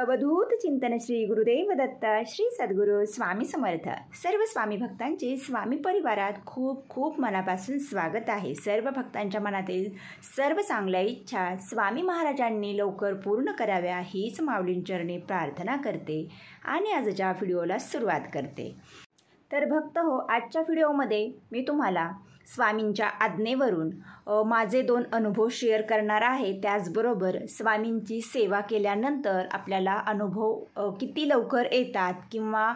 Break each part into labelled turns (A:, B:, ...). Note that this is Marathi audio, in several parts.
A: अवधूत चिंतन श्री गुरुदेव दत्त श्री सद्गुरू स्वामी समर्थ। सर्व स्वामी भक्तांचे स्वामी परिवारात खूप खूप मनापासून स्वागत आहे। सर्व भक्तांच्या मनातील सर्व चांगल्या इच्छा स्वामी महाराजांनी लवकर पूर्ण कराव्या हीच माऊलींचरणी प्रार्थना करते आणि आजच्या व्हिडिओला सुरुवात करते। तर भक्त हो, आजच्या व्हिडिओमध्ये मी तुम्हाला स्वामींच्या आज्ञेवरून माझे 2 अनुभव शेअर करणार आहे। त्याचबरोबर स्वामींची सेवा केल्यानंतर आपल्याला अनुभव किती लवकर येतात किंवा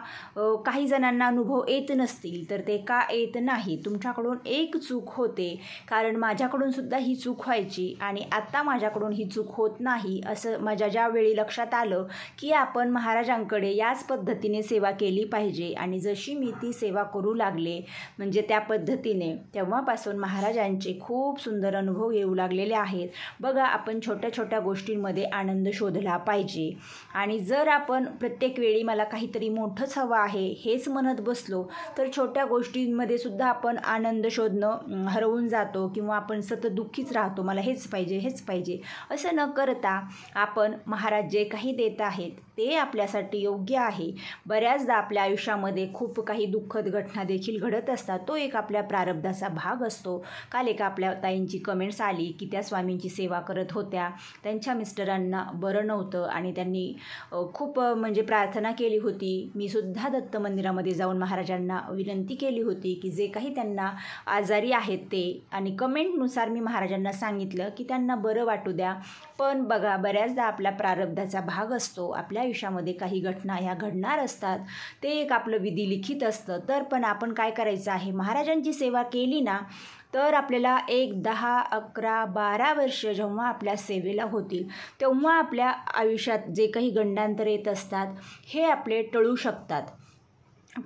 A: काही जणांना अनुभव येत नसतील तर ते का येत नाही, तुमच्याकडून एक चूक होते, कारण माझ्याकडून सुद्धा ही चूक व्हायची आणि आता माझ्याकडून ही चूक होत नाही असं माझ्या ज्यावेळी लक्षात आलं की आपण महाराजांकडे याच पद्धतीने सेवा केली पाहिजे आणि जशी मी ती सेवा करू लागले म्हणजे त्या पद्धतीने, तेव्हापासून महाराजांचे खूप सुंदर अनुभव येऊ लागलेले आहेत। बघा, आपण छोट्या छोट्या गोष्टींमध्ये आनंद शोधला पाहिजे आणि जर आपण प्रत्येक वेळी मला काहीतरी मोठंच हवं आहे हेच म्हणत बसलो तर छोट्या गोष्टींमध्ये सुद्धा आपण आनंद शोधणं हरवून जातो किंवा आपण सतत दुःखीच राहतो, मला हेच पाहिजे हेच पाहिजे असं न करता आपण महाराज जे काही देत आहेत ते आपल्यासाठी योग्य आहे। बऱ्याचदा आपल्या आयुष्यामध्ये खूप काही दुःखद घटना देखील घडत असतात, तो एक आपल्या प्रारब्धाचा भाग असतो। काल एका आपल्या ताईंची कमेंट्स आली की त्या स्वामींची सेवा करत होत्या, त्यांच्या मिस्टरांना बरं नव्हतं आणि त्यांनी खूप म्हणजे प्रार्थना केली होती। मी सुद्धा दत्त मंदिरामध्ये जाऊन महाराजांना विनंती केली होती की जे काही त्यांना आजारी आहेत ते, आणि कमेंटनुसार मी महाराजांना सांगितलं की त्यांना बरं वाटू द्या। पण बघा, बऱ्याचदा आपला प्रारब्धाचा भाग असतो, आपल्या आयुष्यामध्ये काही घटना ह्या घडणार असतात, ते एक आपलं विधी लिखित असतं। तर पण आपण काय करायचं आहे, महाराजांची सेवा केली ना तर आपल्याला 1, 10, 11, 12 वर्ष जेव्हा आपल्या सेवेला होतील तेव्हा आपल्या आयुष्यात जे काही गंडांतर येत असतात हे आपले टळू शकतात।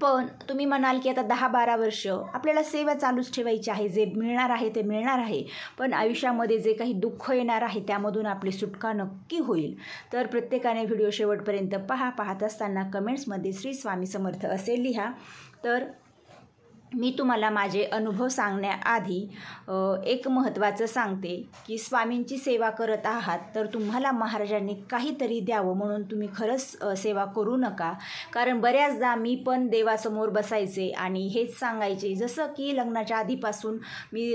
A: पण तुम्ही म्हणाल की आता 10-12 वर्ष आपल्याला सेवा चालूच ठेवायची आहे, जे मिळणार आहे ते मिळणार आहे, पण आयुष्यामध्ये जे काही दुःख येणार आहे त्यामधून आपली सुटका नक्की होईल। तर प्रत्येकाने व्हिडिओ शेवटपर्यंत पाहत असताना कमेंट्समध्ये श्री स्वामी समर्थ असे लिहा। तर मी तुम्हाला माझे अनुभव सांगण्याआधी एक महत्त्वाचं सांगते की स्वामींची सेवा करत आहात तर तुम्हाला महाराजांनी काहीतरी द्यावं म्हणून तुम्ही खरंच सेवा करू नका। कारण बऱ्याचदा मी पण देवासमोर बसायचे आणि हेच सांगायचे, जसं की लग्नाच्या आधीपासून मी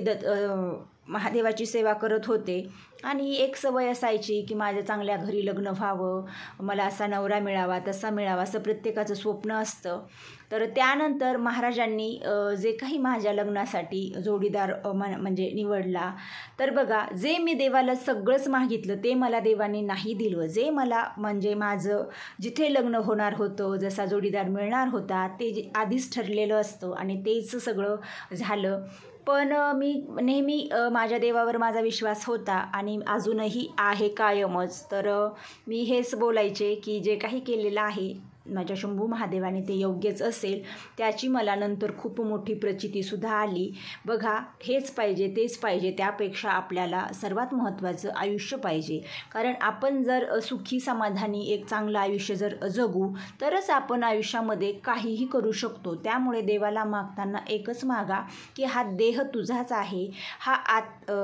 A: महादेवाची सेवा करत होते आणि एक सवय असायची की माझ्या चांगल्या घरी लग्न व्हावं, मला असा नवरा मिळावा तसा मिळावा असं प्रत्येकाचं स्वप्न असतं। तर त्यानंतर महाराजांनी जे काही माझ्या लग्नासाठी जोडीदार म्हणजे निवडला, तर बघा, जे मी देवाला सगळंच मागितलं ते मला देवाने नाही दिलं। जे मला म्हणजे माझं जिथे लग्न होणार होतं, जसा जोडीदार मिळणार होता ते आधीच ठरलेलं असतं आणि तेच सगळं झालं। पण मी नेहमी माझ्या देवावर माझा विश्वास होता आणि अजूनही आहे कायमच। तर मी हेच बोलायचे की जे काही केलेलं आहे माझ्या शंभू महादेवाने ते योग्यच असेल। त्याची मला नंतर खूप मोठी प्रचितीसुद्धा आली। बघा, हेच पाहिजे तेच पाहिजे त्यापेक्षा आपल्याला सर्वात महत्त्वाचं आयुष्य पाहिजे, कारण आपण जर सुखी समाधानी एक चांगलं आयुष्य जर जगू तरच आपण आयुष्यामध्ये काहीही करू शकतो। त्यामुळे देवाला मागताना एकच मागा की हा देह तुझाच आहे,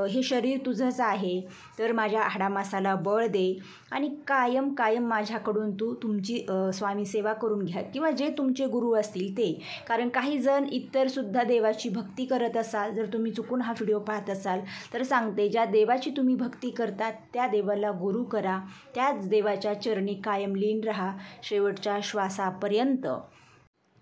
A: हे शरीर तुझंच आहे, तर माझ्या हाडामासाला बळ दे आणि कायम कायम माझ्याकडून तुमची स्वामी सेवा करून घ्या किंवा जे तुमचे गुरु असतील ते। कारण काही जण इतरसुद्धा देवाची भक्ती करत असाल, जर तुम्ही चुकून हा व्हिडिओ पाहत असाल तर सांगते, ज्या देवाची तुम्ही भक्ती करतात त्या देवाला गुरु करा, त्याच देवाच्या चरणी कायम लीन राहा शेवटच्या श्वासापर्यंत।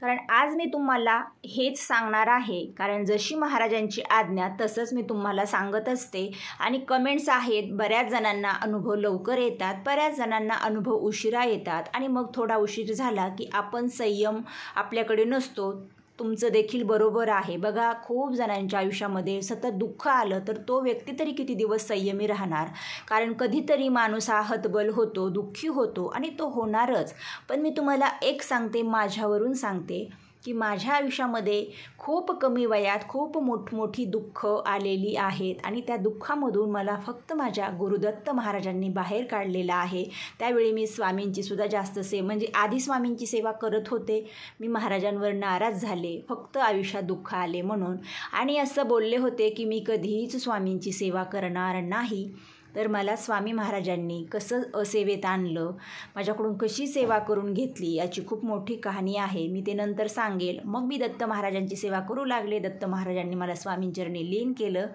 A: कारण आज मी तुम्हाला हेच सांगणार आहे, कारण जशी महाराजांची आज्ञा तसंच मी तुम्हाला सांगत असते। आणि कमेंट्स आहेत, बऱ्याच जणांना अनुभव लवकर येतात, बऱ्याच जणांना अनुभव उशिरा येतात आणि मग थोडा उशीर झाला की आपण संयम आपल्याकडे नसतो। तुमचं देखील बरोबर आहे। बघा, खूप जणांच्या आयुष्यामध्ये सतत दुःख आलं तर तो व्यक्ती तरी किती दिवस संयमी राहणार, कारण कधीतरी माणूस हा हतबल होतो, दुःखी होतो आणि तो होणारच। पण मी तुम्हाला एक सांगते, माझ्यावरून सांगते की माझ्या आयुष्यामध्ये खूप कमी वयात खूप मोठी दुःख आलेली आहेत आणि त्या दुःखामधून मला फक्त माझ्या गुरुदत्त महाराजांनी बाहेर काढलेलं आहे। त्यावेळी मी स्वामींची सुद्धा जास्त म्हणजे आधी स्वामींची सेवा करत होते, मी महाराजांवर नाराज झाले, फक्त आयुष्यात दुःख आले म्हणून, आणि असं बोलले होते की मी कधीच स्वामींची सेवा करणार नाही। तर मला स्वामी महाराजांनी कसं सेवेत आणलं, माझ्याकडून कशी सेवा करून घेतली याची खूप मोठी कहाणी आहे. मी ते नंतर सांगेल. मग मी दत्त महाराजांची सेवा करू लागले. दत्त महाराजांनी मला स्वामींचरणी लीन केलं.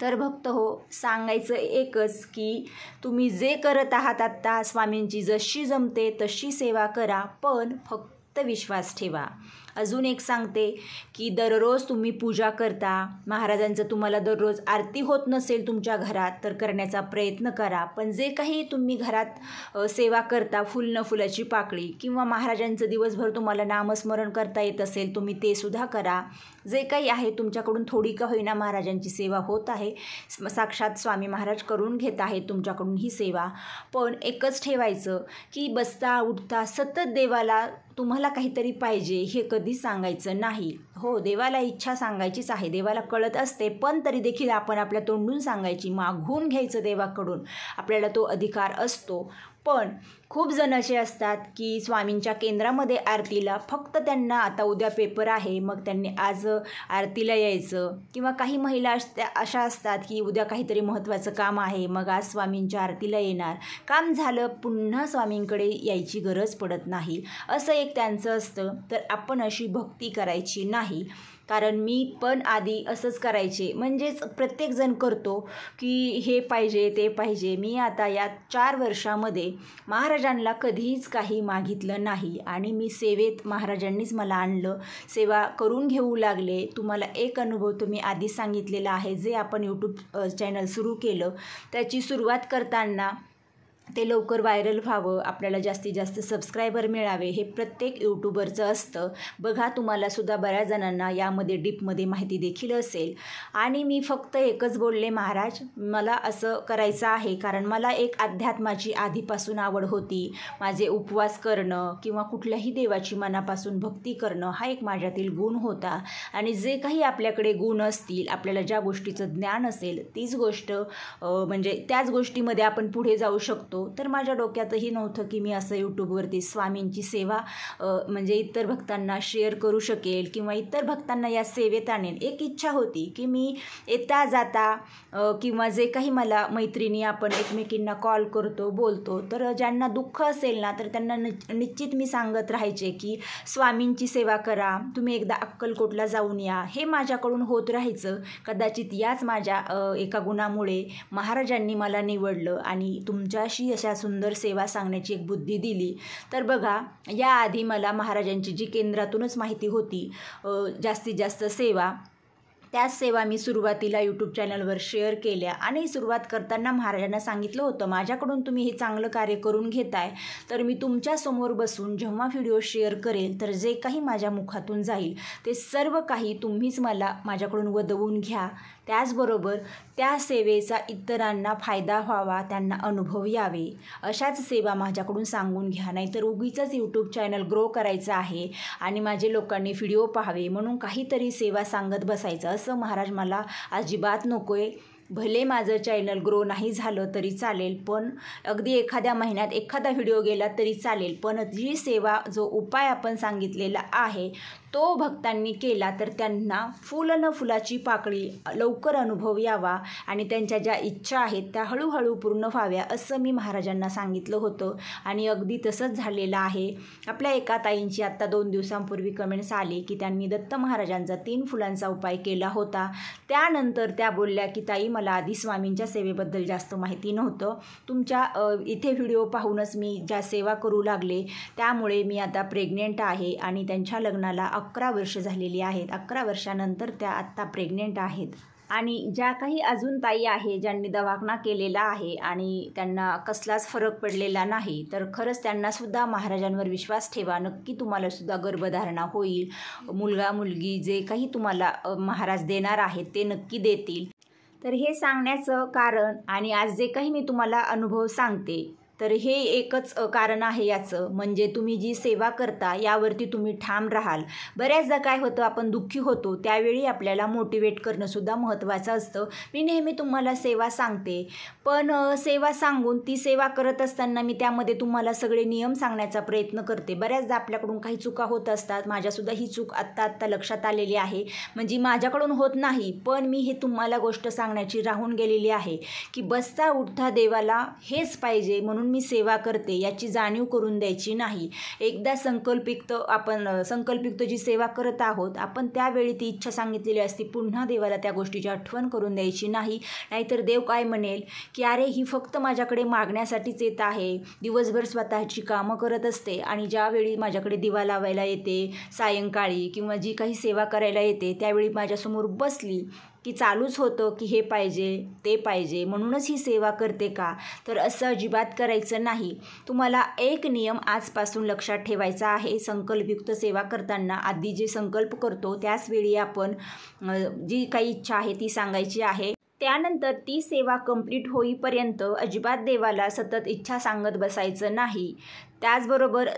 A: तर भक्त हो, सांगायचं एकच की तुम्ही जे करत आहात आत्ता स्वामींची जशी जमते तशी सेवा करा, पण फक्त विश्वास ठेवा. अजून एक सांगते की दररोज तुम्ही पूजा करता, महाराजांचं तुम्हाला दररोज आरती होत नसेल तुमच्या घरात तर करण्याचा प्रयत्न करा. पण जे काही तुम्ही घरात सेवा करता, फुल न फुलाची पाकळी किंवा महाराजांचं दिवसभर तुम्हाला नामस्मरण करता येत असेल तुम्ही ते सुद्धा करा. जे काही आहे तुमच्याकडून थोडी का होईना महाराजांची सेवा होत आहे, साक्षात स्वामी महाराज करून घेत आहेत तुमच्याकडून ही सेवा. पण एकच ठेवायचं की बसता उठता सतत देवाला तुम्हाला काहीतरी पाहिजे हे कधीच सांगायचं नाही. हो, देवाला इच्छा सांगायचीच आहे, देवाला कळत असते, पण तरी देखील आपण आपल्या तोंडून सांगायची, मागून घ्यायचं देवाकडून, आपल्याला तो अधिकार असतो. पण खूप जण असे असतात की स्वामींच्या केंद्रामध्ये आरतीला फक्त त्यांना आता उद्या पेपर आहे मग त्यांनी आज आरतीला यायचं, किंवा काही महिला अशा असतात की उद्या काहीतरी महत्त्वाचं काम आहे मग आज स्वामींच्या आरतीला येणार, काम झालं पुन्हा स्वामींकडे यायची गरज पडत नाही, असं एक त्यांचं असतं. तर आपण अशी भक्ती करायची नाही. कारण मी पण आधी असंच करायचे, म्हणजेच प्रत्येकजण करतो की हे पाहिजे ते पाहिजे. मी आता या 4 वर्षामध्ये महाराजांना कधीच काही मागितलं नाही आणि मी सेवेत महाराजांनीच मला आणलं, सेवा करून घेऊ लागले. तुम्हाला एक अनुभव तुम्ही आधी सांगितलेला आहे, जे आपण यूट्यूब चॅनल सुरू केलं त्याची सुरुवात करताना ते लवकर व्हायरल व्हावं, आपल्याला जास्तीत जास्त सबस्क्रायबर मिळावे, हे प्रत्येक यूट्यूबरचं असतं. बघा, तुम्हालासुद्धा बऱ्याच जणांना यामध्ये डीपमध्ये माहिती देखील असेल. आणि मी फक्त एकच बोलले, महाराज मला असं करायचं आहे कारण मला एक अध्यात्माची आधीपासून आवड होती. माझे उपवास करणं किंवा कुठल्याही देवाची मनापासून भक्ती करणं हा एक माझ्यातील गुण होता. आणि जे काही आपल्याकडे गुण असतील, आपल्याला ज्या गोष्टीचं ज्ञान असेल तीच गोष्ट म्हणजे त्याच गोष्टीमध्ये आपण पुढे जाऊ शकतो. तर माझ्या डोक्यातही नव्हतं की मी असं यूट्यूबवरती स्वामींची सेवा म्हणजे इतर भक्तांना शेअर करू शकेल किंवा इतर भक्तांना या सेवेत आणेल. एक इच्छा होती की मी येता जाता किंवा जे काही मला मैत्रिणी आपण एकमेकींना कॉल करतो बोलतो, तर ज्यांना दुःख असेल ना तर त्यांना निश्चित मी सांगत राहायचे की स्वामींची सेवा करा, तुम्ही एकदा अक्कलकोटला जाऊन या. हे माझ्याकडून होत राहायचं. कदाचित याच माझ्या एका गुणामुळे महाराजांनी मला निवडलं आणि तुमच्याशी अशा सुंदर सेवा सांगण्याची एक बुद्धी दिली. तर बघा, याआधी मला महाराजांची जी केंद्रातूनच माहिती होती जास्तीत जास्त सेवा, त्याच सेवा मी सुरुवातीला यूट्यूब चॅनलवर शेअर केल्या. आणि सुरुवात करताना महाराजांना सांगितलं होतं, माझ्याकडून तुम्ही हे चांगलं कार्य करून घेताय तर मी तुमच्यासमोर बसून जेव्हा व्हिडिओ शेअर करेल तर जे काही माझ्या मुखातून जाईल ते सर्व काही तुम्हीच मला माझ्याकडून वदवून घ्या. त्याचबरोबर त्या सेवेचा इतरांना फायदा व्हावा, त्यांना अनुभव यावे, अशाच सेवा माझ्याकडून सांगून घ्या. नाहीतर उगीचच यूट्यूब चॅनल ग्रो करायचं आहे आणि माझे लोकांनी व्हिडिओ पाहावे म्हणून काहीतरी सेवा सांगत बसायचं, असं महाराज मला अजिबात नको आहे. भले माझं चॅनल ग्रो नाही झालं तरी चालेल, पण अगदी एखाद्या महिन्यात एखादा व्हिडिओ गेला तरी चालेल, पण जी सेवा जो उपाय आपण सांगितलेला आहे तो भक्तांनी केला तर त्यांना फुल न फुलाची पाकळी लवकर अनुभव यावा आणि त्यांच्या ज्या इच्छा आहेत त्या हळूहळू पूर्ण व्हाव्या, असं मी महाराजांना सांगितलं होतं. आणि अगदी तसंच झालेलं आहे. आपल्या एका ताईंची आत्ता 2 दिवसांपूर्वी कमेंट्स आली की त्यांनी दत्त महाराजांचा 3 फुलांचा उपाय केला होता. त्यानंतर त्या बोलल्या की ताई, मला आधी स्वामींच्या सेवेबद्दल जास्त माहिती नव्हतं, तुमच्या इथे व्हिडिओ पाहूनच मी ज्या सेवा करू लागले, त्यामुळे मी आता प्रेग्नेंट आहे. आणि त्यांच्या लग्नाला 11 वर्ष झालेली आहेत. 11 वर्षानंतर त्या आत्ता प्रेग्नेंट आहेत. आणि ज्या काही अजून ताई आहे ज्यांनी दवाखाना केलेला आहे आणि त्यांना कसलाच फरक पडलेला नाही, तर खरंच त्यांनासुद्धा महाराजांवर विश्वास ठेवा. नक्की तुम्हालासुद्धा गर्भधारणा होईल. मुलगा मुलगी जे काही तुम्हाला महाराज देणार आहेत ते नक्की देतील. तर हे सांगण्याचं कारण आणि आज जे काही मी तुम्हाला अनुभव सांगते तर हे एकच कारण आहे याचं, म्हणजे तुम्ही जी सेवा करता यावरती तुम्ही ठाम राहाल. बऱ्याचदा काय होतं, आपण दुःखी होतो त्यावेळी आपल्याला मोटिवेट करणंसुद्धा महत्त्वाचं असतं. मी नेहमी तुम्हाला सेवा सांगते, पण सेवा सांगून ती सेवा करत असताना मी त्यामध्ये तुम्हाला सगळे नियम सांगण्याचा प्रयत्न करते. बऱ्याचदा आपल्याकडून काही चुका होत असतात. माझ्यासुद्धा ही चूक आत्ता लक्षात आलेली आहे, म्हणजे माझ्याकडून होत नाही, पण मी हे तुम्हाला गोष्ट सांगण्याची राहून गेलेली आहे की बसता उठता देवाला हेच पाहिजे म्हणून मी सेवा करते याची जाणीव करून द्यायची नाही. एकदा संकल्पयुक्त जी सेवा करत आहोत आपण त्यावेळी ती इच्छा सांगितलेली असती, पुन्हा देवाला त्या गोष्टीची आठवण करून द्यायची नाही. नाहीतर देव काय म्हणेल की अरे ही फक्त माझ्याकडे मागण्यासाठीच येत आहे, दिवसभर स्वतःची कामं करत असते आणि ज्यावेळी माझ्याकडे दिवा लावायला येते सायंकाळी किंवा जी काही सेवा करायला येते त्यावेळी माझ्यासमोर बसली की चालूच होतं की हे पाहिजे ते पाहिजे म्हणूनच ही सेवा करते का. तर असं अजिबात करायचं नाही. तुम्हाला एक नियम आजपासून लक्षात ठेवायचा आहे. संकल्पयुक्त सेवा करताना आधी जे संकल्प करतो त्याचवेळी आपण जी काही इच्छा आहे ती सांगायची आहे. त्यानंतर ती सेवा कंप्लीट होईपर्यंत अजिबात देवाला सतत इच्छा सांगत बसायचं नाही. त्याचबरोबर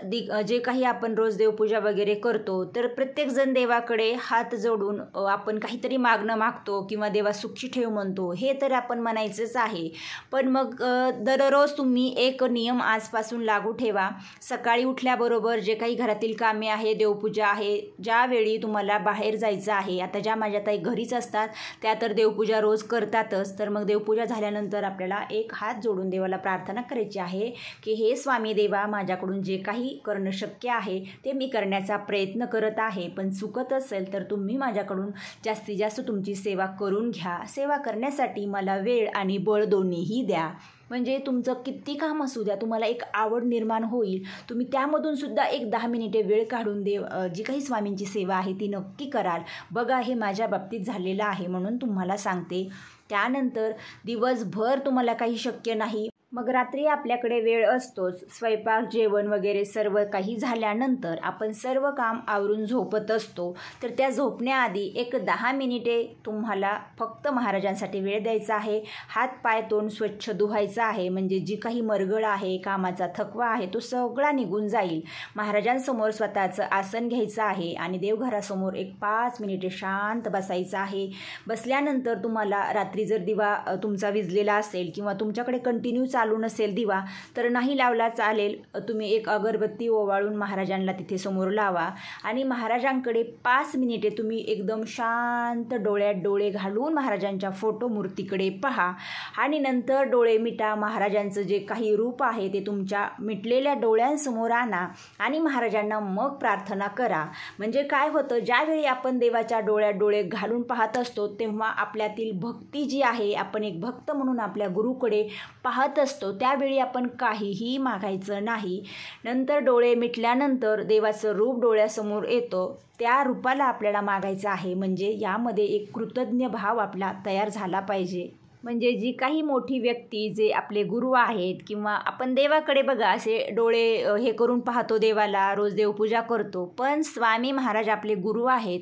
A: जे काही आपण रोज देवपूजा वगैरे करतो तर प्रत्येकजण देवाकडे हात जोडून आपण काहीतरी मागणं मागतो किंवा देवा सुखी ठेव म्हणतो, हे तर आपण म्हणायचंच आहे. पण मग दररोज तुम्ही एक नियम आजपासून लागू ठेवा. सकाळी उठल्याबरोबर जे काही घरातील कामे आहे, देवपूजा आहे, ज्यावेळी तुम्हाला बाहेर जायचं आहे, आता ज्या माझ्या ताई घरीच असतात त्या तर देवपूजा रोज करतातच, तर मग देवपूजा झाल्यानंतर आपल्याला एक हात जोडून देवाला प्रार्थना करायची आहे की हे स्वामी देवा, माझ्याकडून जे काही करणं शक्य आहे ते मी करण्याचा प्रयत्न करत आहे, पण चुकत असेल तर तुम्ही माझ्याकडून जास्तीत जास्त तुमची सेवा करून घ्या. सेवा करण्यासाठी मला वेळ आणि बळ दोन्हीही द्या. म्हणजे तुमचं किती काम असू द्या, तुम्हाला एक आवड निर्माण होईल. तुम्ही त्यामधून सुद्धा एक 10 मिनिटे वेळ काढून जी काही स्वामींची सेवा आहे ती नक्की कराल. बघा हे माझ्या बाबतीत झालेलं आहे म्हणून तुम्हाला सांगते. त्यानंतर दिवसभर तुम्हाला काही शक्य नाही, मग रात्री आपल्याकडे वेळ असतोच. स्वयंपाक जेवण वगैरे सर्व काही झाल्यानंतर आपण सर्व काम आवरून झोपत असतो. तर त्या झोपण्याआधी एक 10 मिनिटे तुम्हाला फक्त महाराजांसाठी वेळ द्यायचा आहे. हात पाय तोंड स्वच्छ धुवायचं आहे, म्हणजे जी काही मरगळ आहे, कामाचा थकवा आहे तो सगळा निघून जाईल. महाराजांसमोर स्वतःचं आसन घ्यायचं आहे आणि देवघरासमोर एक 5 मिनिटे शांत बसायचं आहे. बसल्यानंतर तुम्हाला रात्री जर दिवा तुमचा विझलेला असेल किंवा तुमच्याकडे कंटिन्यू चालू नसेल दिवा तर नाही लावला चालेल, तुम्ही एक अगरबत्ती ओवाळून महाराजांना तिथे समोर लावा आणि महाराजांकडे 5 मिनिटे तुम्ही एकदम शांत डोळ्यात डोळे घालून महाराजांच्या फोटो मूर्तीकडे पहा आणि नंतर डोळे मिटा. महाराजांचं जे काही रूप आहे ते तुमच्या मिटलेल्या डोळ्यांसमोर आणा आणि महाराजांना मग प्रार्थना करा. म्हणजे काय होतं, ज्यावेळी आपण देवाच्या डोळ्यात डोळे घालून पाहत असतो तेव्हा आपल्यातील भक्ती जी आहे, आपण एक भक्त म्हणून आपल्या गुरुकडे पाहत असतो, त्यावेळी आपण काहीही मागायचं नाही. नंतर डोळे मिटल्यानंतर देवाचं रूप डोळ्यासमोर येतं, त्या रूपाला आपल्याला मागायचं आहे. म्हणजे यामध्ये एक कृतज्ञ भाव आपला तयार झाला पाहिजे. म्हणजे जी काही मोठी व्यक्ती जे आपले गुरु आहेत किंवा आपण देवाकडे बघा असे डोळे हे करून पाहतो देवाला, रोज देवपूजा करतो, पण स्वामी महाराज आपले गुरु आहेत.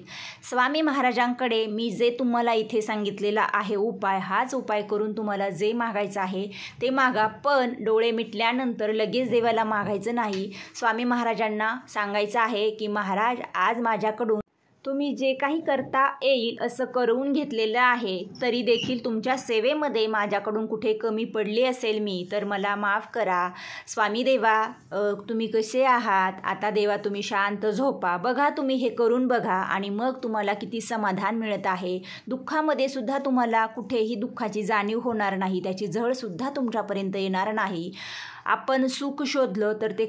A: स्वामी महाराजांकडे मी जे तुम्हाला इथे सांगितलेला आहे उपाय, हाच उपाय करून तुम्हाला जे मागायचं आहे ते मागा, पण डोळे मिटल्यानंतर लगेच देवाला मागायचं नाही. स्वामी महाराजांना सांगायचं आहे की महाराज आज माझ्याकडून तुम्ही जे काही करता येईल असं करून घेतलेलं आहे, तरी देखील तुमच्या सेवेमध्ये माझ्याकडून कुठे कमी पडली असेल मी तर मला माफ करा. स्वामी देवा तुम्ही कसे आहात, आता देवा तुम्ही शांत झोपा. बघा तुम्ही हे करून बघा आणि मग तुम्हाला किती समाधान मिळत आहे. दुःखामध्ये सुद्धा तुम्हाला कुठेही दुःखाची जाणीव होणार नाही, त्याची झळसुद्धा तुमच्यापर्यंत येणार नाही. आपण सुख शोधलं तर ते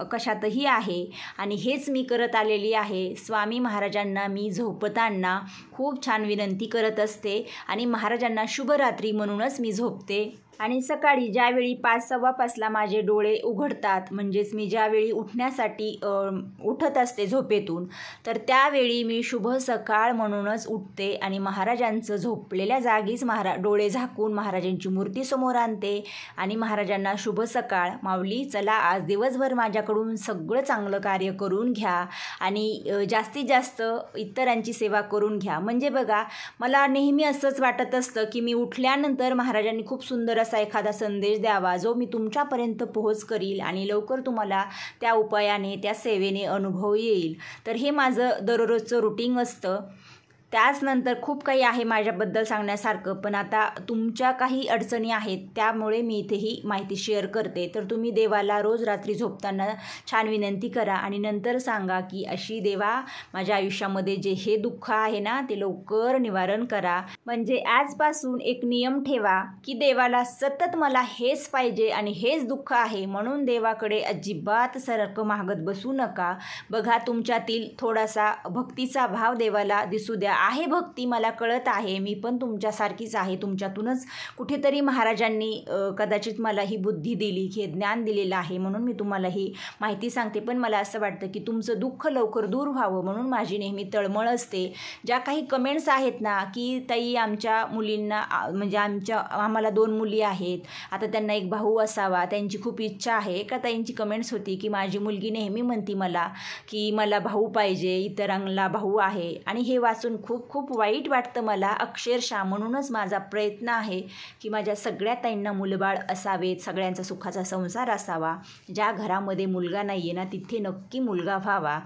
A: कशातही आहे आणि हेच मी करत आलेली आहे. स्वामी महाराजांना मी झोपताना खूप छान विनंती करत असते आणि महाराजांना शुभरात्री म्हणूनच मी झोपते. आणि सकाळी ज्यावेळी 5:15 माझे डोळे उघडतात, म्हणजेच मी ज्यावेळी उठण्यासाठी उठत असते झोपेतून, तर त्यावेळी मी शुभ सकाळ म्हणूनच उठते आणि महाराजांचं झोपलेल्या जागीच डोळे झाकून महाराजांची मूर्ती समोर आणते आणि महाराजांना शुभ सकाळ. माऊली चला आज दिवसभर माझ्याकडून सगळं चांगलं कार्य करून घ्या आणि जास्तीत जास्त इतरांची सेवा करून घ्या. म्हणजे बघा मला नेहमी असंच वाटत असतं की मी उठल्यानंतर महाराजांनी खूप सुंदर असा एखादा संदेश द्यावा जो मी तुमच्यापर्यंत पोहोच करील आणि लवकर तुम्हाला त्या उपायाने, त्या सेवेने अनुभव येईल. तर हे माझं दररोजचं रुटीन असतं. त्याचनंतर खूप काही आहे माझ्याबद्दल सांगण्यासारखं, पण आता तुमच्या काही अडचणी आहेत त्यामुळे मी इथे ही माहिती शेअर करते. तर तुम्ही देवाला रोज रात्री झोपताना छान विनंती करा आणि नंतर सांगा की अशी देवा माझ्या आयुष्यामध्ये जे हे दुःख आहे ना ते लवकर निवारण करा. म्हणजे आजपासून एक नियम ठेवा की देवाला सतत मला हेच पाहिजे आणि हेच दुःख आहे म्हणून देवाकडे अजिबात सारखं मागत बसू नका. बघा तुमच्यातील थोडासा भक्तीचा भाव देवाला दिसू द्या. आहे भक्ती, मला कळत आहे, मी पण तुमच्यासारखीच आहे, तुमच्यातूनच कुठेतरी महाराजांनी कदाचित मला ही बुद्धी दिली, हे ज्ञान दिलेलं आहे म्हणून मी तुम्हाला ही माहिती सांगते. पण मला असं वाटतं की तुमचं दुःख लवकर दूर व्हावं म्हणून माझी नेहमी तळमळ असते. ज्या काही कमेंट्स आहेत ना की ताई आमच्या मुलींना म्हणजे आम्हाला 2 मुली आहेत, आता त्यांना एक भाऊ असावा, त्यांची खूप इच्छा आहे. एका ताईंची कमेंट्स होती की माझी मुलगी नेहमी म्हणती मला की मला भाऊ पाहिजे, इतरांना भाऊ आहे. आणि हे वाचून खूप खूप वाईट वाटतं मला अक्षरशः. म्हणूनच माझा प्रयत्न आहे की माझ्या सगळ्या ताईंना मुलबाळ असावेत, सगळ्यांचा सुखाचा संसार असावा. ज्या घरामध्ये मुलगा नाही आहे ना तिथे नक्की मुलगा व्हावा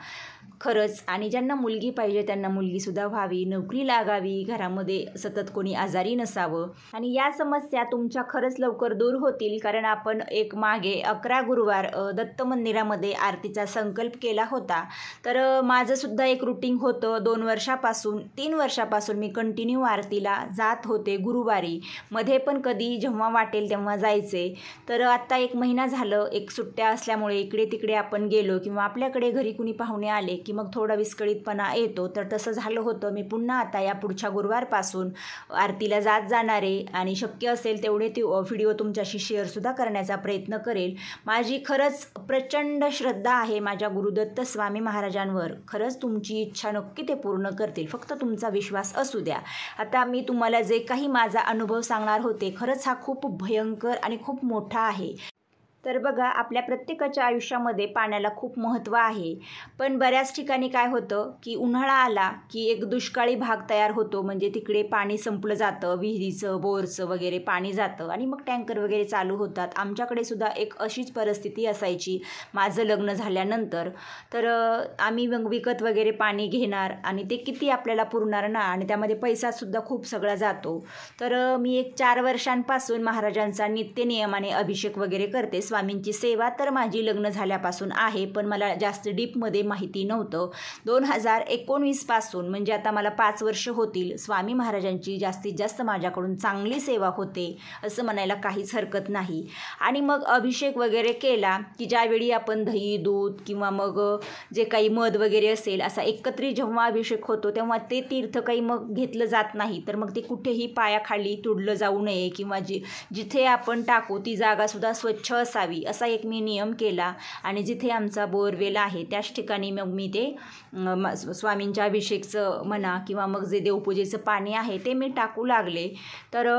A: खरंच. आणि ज्यांना मुलगी पाहिजे त्यांना मुलगीसुद्धा व्हावी, नोकरी लागावी, घरामध्ये सतत कोणी आजारी नसावं. आणि या समस्या तुमच्या खरंच लवकर दूर होतील. कारण आपण एक मागे 11 गुरुवार दत्त मंदिरामध्ये आरतीचा संकल्प केला होता. तर माझंसुद्धा एक रुटीन होतं 2 वर्षापासून 3 वर्षापासून मी कंटिन्यू आरतीला जात होते गुरुवारी. मध्ये पण कधी जेव्हा वाटेल तेव्हा जायचे. तर आत्ता 1 महिना झालं, एक सुट्ट्या असल्यामुळे इकडे तिकडे आपण गेलो किंवा आपल्याकडे घरी कुणी पाहुणे आले की मग थोडा विस्कळीतपणा येतो. तर तसं झालं होतं. मी पुन्हा आता या पुढच्या गुरुवारपासून आरतीला जाणार आहे आणि शक्य असेल तेवढे ती व्हिडिओ तुमच्याशी शेअरसुद्धा करण्याचा प्रयत्न करेल. माझी खरंच प्रचंड श्रद्धा आहे माझ्या गुरुदत्त स्वामी महाराजांवर. खरंच तुमची इच्छा नक्की ते पूर्ण करतील, फक्त तुमचा विश्वास असू द्या. आता मी तुम्हाला जे काही माझा अनुभव सांगणार होते खरंच हा खूप भयंकर आणि खूप मोठा आहे. तर बघा आपल्या प्रत्येकाच्या आयुष्यामध्ये पाण्याला खूप महत्त्व आहे. पण बऱ्याच ठिकाणी काय होतं की उन्हाळा आला की एक दुष्काळी भाग तयार होतो. म्हणजे तिकडे पाणी संपलं जातं, विहिरीचं बोरचं वगैरे पाणी जातं आणि मग टँकर वगैरे चालू होतात. आमच्याकडे सुद्धा एक अशीच परिस्थिती असायची माझं लग्न झाल्यानंतर. तर आम्ही मग विकत वगैरे पाणी घेणार आणि ते किती आपल्याला पुरणार ना, आणि त्यामध्ये पैसासुद्धा खूप सगळा जातो. तर मी एक 4 वर्षांपासून महाराजांचा नित्यनियमाने अभिषेक वगैरे करते. स्वामींची सेवा तर माझी लग्न झाल्यापासून आहे, पण मला जास्त डीपमध्ये माहिती नव्हतं. 2019 पासून म्हणजे आता मला 5 वर्ष होतील स्वामी महाराजांची जास्तीत जास्त माझ्याकडून चांगली सेवा होते असं म्हणायला काहीच हरकत नाही. आणि मग अभिषेक वगैरे केला की ज्यावेळी आपण दही दूध किंवा मग जे काही मध वगैरे असेल असा एकत्रित जेव्हा अभिषेक होतो तेव्हा ते तीर्थ काही मग घेतलं जात नाही. तर मग ते कुठेही पायाखाली तुडलं जाऊ नये किंवा जिथे आपण टाकू ती जागासुद्धा स्वच्छ असावी असा एक मी नियम केला. आणि जिथे आमचा बोरवेल आहे त्याच ठिकाणी मग मी ते स्वामींच्या अभिषेकचं म्हणा किंवा मग जे देवपूजेचं पाणी आहे ते मी टाकू लागले. तर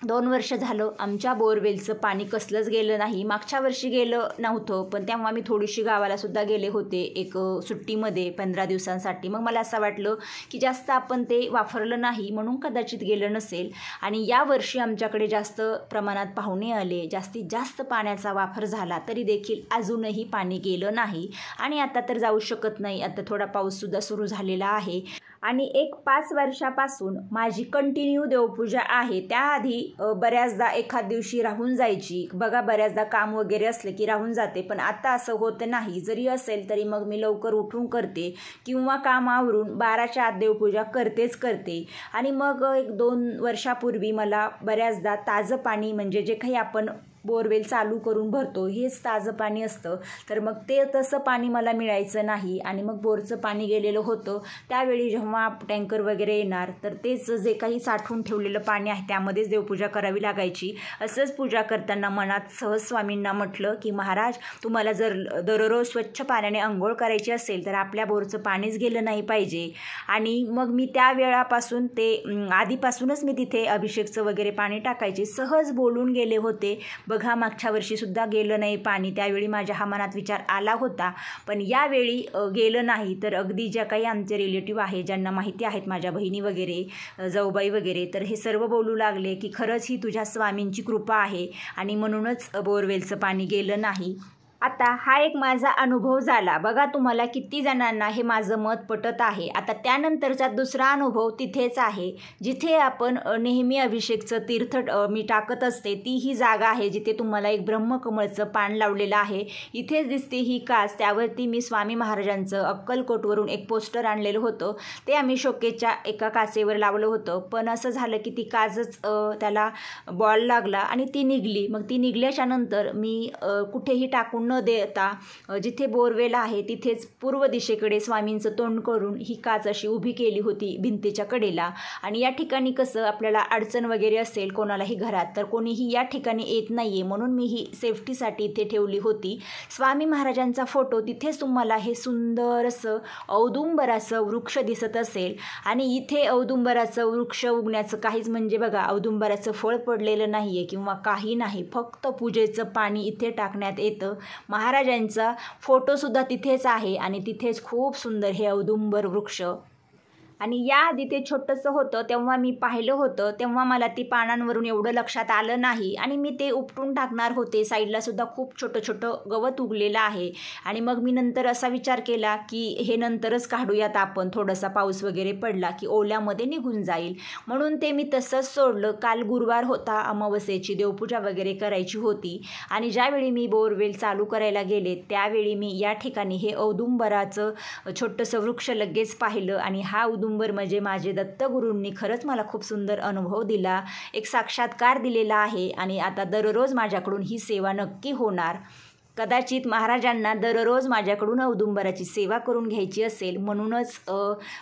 A: 2 वर्ष झालं आमच्या बोरवेलचं पाणी कसलंच गेलं नाही. मागच्या वर्षी गेलं नव्हतं, पण तेव्हा मी थोडीशी गावालासुद्धा गेले होते एक सुट्टीमध्ये 15 दिवसांसाठी. मग मला असं वाटलं की जास्त आपण ते वापरलं नाही म्हणून कदाचित गेलं नसेल. आणि या वर्षी आमच्याकडे जास्त प्रमाणात पाहुणे आले, जास्तीत जास्त पाण्याचा वापर झाला, तरी देखील अजूनही पाणी गेलं नाही. आणि आता तर जाऊ शकत नाही, आता थोडा पाऊससुद्धा सुरू झालेला आहे. आणि एक 5 वर्षापासून माझी कंटिन्यू देवपूजा आहे. त्याआधी बऱ्याचदा एखाद दिवशी राहून जायची. बघा बऱ्याचदा काम वगैरे असलं की राहून जाते, पण आता असं होत नाही. जरी असेल तरी मग मी लवकर उठून करते किंवा काम आवरून 12च्या आत देवपूजा करते. आणि मग एक 2 वर्षापूर्वी मला बऱ्याचदा ताजं पाणी म्हणजे जे काही आपण बोरवेल चालू करून भरतो हेच ताजं पाणी असतं. तर मग ते तसं पाणी मला मिळायचं नाही आणि मग बोरचं पाणी गेलेलं होतं. त्यावेळी जेव्हा टँकर वगैरे येणार तर तेच जे काही साठवून ठेवलेलं पाणी आहे त्यामध्येच देवपूजा करावी लागायची. असंच पूजा करताना मनात सहज स्वामींना म्हटलं की महाराज तुम्हाला जर दररोज स्वच्छ पाण्याने अंघोळ करायची असेल तर आपल्या बोरचं पाणीच गेलं नाही पाहिजे. आणि मग मी त्या वेळापासून ते आधीपासूनच मी तिथे अभिषेकचं वगैरे पाणी टाकायचे. सहज बोलून गेले होते. बघा मागच्या वर्षीसुद्धा गेलं नाही पाणी, त्यावेळी माझ्या हा मनात विचार आला होता, पण यावेळी गेलं नाही. तर अगदी ज्या काही आमचे रिलेटिव्ह आहे, ज्यांना माहिती आहेत, माझ्या बहिणी वगैरे, जाऊबाई वगैरे, तर हे सर्व बोलू लागले की खरंच ही तुझ्या स्वामींची कृपा आहे आणि म्हणूनच बोरवेलचं पाणी गेलं नाही. आता हा एक माझा अनुभव झाला. बघा तुम्हाला किती जणांना हे माझं मत पटत आहे. आता त्यानंतरचा दुसरा अनुभव तिथेच आहे, जिथे आपण नेहमी अभिषेकचं तीर्थ मी टाकत असते. ती ही जागा आहे जिथे तुम्हाला एक ब्रह्मकमळचं पान लावलेलं आहे. इथेच दिसते ही कास, त्यावरती मी स्वामी महाराजांचं अक्कलकोटवरून एक पोस्टर आणलेलं होतं. ते आम्ही शोकेच्या एका काचेवर लावलं होतं, पण असं झालं की ती काचच त्याला बॉल लागला आणि ती निघली. मग ती निघल्याच्या नंतर मी कुठेही टाकून न देता जिथे बोरवेल आहे तिथेच पूर्व दिशेकडे स्वामींचं तोंड करून ही काच अशी उभी केली होती भिंतीच्या कडेला. आणि या ठिकाणी कसं आपल्याला अडचण वगैरे असेल कोणालाही घरात, तर कोणीही या ठिकाणी येत नाही आहे म्हणून मी ही सेफ्टीसाठी इथे ठेवली होती. स्वामी महाराजांचा फोटो तिथेच तुम्हाला हे सुंदर असं औदुंबराचं वृक्ष दिसत असेल. आणि इथे औदुंबराचं वृक्ष उगण्याचं काहीच म्हणजे बघा औदुंबराचं फळ पडलेलं नाही आहे किंवा काही नाही, फक्त पूजेचं पाणी इथे टाकण्यात येतं. महाराजांचा फोटोसुद्धा तिथेच आहे आणि तिथेच खूप सुंदर हे औदुंबर वृक्ष. आणि याआधी ते छोटंसं होतं तेव्हा मी पाहिलं होतं, तेव्हा मला ती पानांवरून एवढं लक्षात आलं नाही आणि मी ते उपटून टाकणार होते. साईडलासुद्धा खूप छोटं छोटं गवत उगलेलं आहे. आणि मग मी नंतर असा विचार केला की हे नंतरच काढूयात आपण, थोडासा पाऊस वगैरे पडला की ओल्यामध्ये निघून जाईल, म्हणून ते मी तसंच सोडलं. काल गुरुवार होता, अमावस्येची देवपूजा वगैरे करायची होती आणि ज्यावेळी मी बोरवेल चालू करायला गेले त्यावेळी मी या ठिकाणी हे औदुंबराचं छोटंसं वृक्ष लगेच पाहिलं. आणि हा म्हणजे माझे दत्तगुरूंनी खरंच मला खूप सुंदर अनुभव दिला, एक साक्षात्कार दिलेला आहे. आणि आता दररोज माझ्याकडून ही सेवा नक्की होणार. कदाचित महाराजांना दररोज माझ्याकडून औदुंबराची सेवा करून घ्यायची असेल, म्हणूनच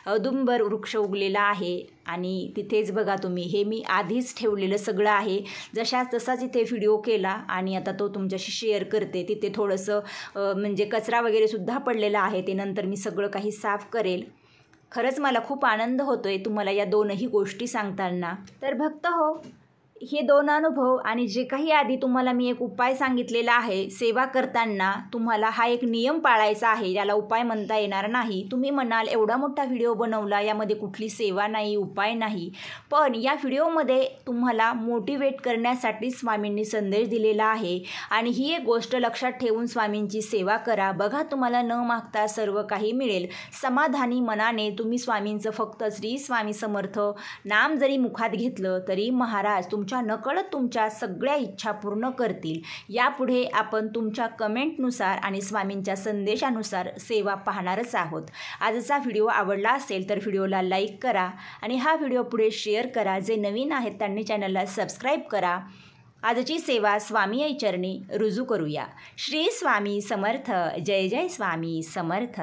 A: औदुंबर वृक्ष उगलेला आहे. आणि तिथेच बघा तुम्ही, हे मी आधीच ठेवलेलं सगळं आहे, तसाच इथे व्हिडिओ केला आणि आता तो तुमच्याशी शेअर करते. तिथे थोडंसं म्हणजे कचरा वगैरेसुद्धा पडलेला आहे, ते नंतर मी सगळं काही साफ करेल. खरंच मला खूप आनंद होतोय तुम्हाला या दोनही गोष्टी सांगताना. तर भक्त हो, हे दोन अनुभव आणि जे काही आधी तुम्हाला मी एक उपाय सांगितलेला आहे, सेवा करताना तुम्हाला हा एक नियम पाळायचा आहे, याला उपाय म्हणता येणार नाही. तुम्ही म्हणाल एवढा मोठा व्हिडिओ बनवला, यामध्ये कुठली सेवा नाही, उपाय नाही, पण या व्हिडिओमध्ये तुम्हाला मोटिवेट करण्यासाठी स्वामींनी संदेश दिलेला आहे. आणि ही एक गोष्ट लक्षात ठेवून स्वामींची सेवा करा. बघा तुम्हाला न मागता सर्व काही मिळेल. समाधानी मनाने तुम्ही स्वामींचं फक्त श्री स्वामी समर्थ नाम जरी मुखात घेतलं तरी महाराज तुमच्या नकळत तुमच्या सगळ्या इच्छा पूर्ण करतील. यापुढे आपण तुमच्या कमेंटनुसार आणि स्वामींच्या संदेशानुसार सेवा पाहणारच आहोत. आजचा व्हिडिओ आवडला असेल तर व्हिडिओला लाईक करा आणि हा व्हिडिओ पुढे शेअर करा. जे नवीन आहेत त्यांनी चॅनलला सबस्क्राईब करा. आजची सेवा स्वामी आई चरणी रुजू करूया. श्री स्वामी समर्थ. जय जय स्वामी समर्थ.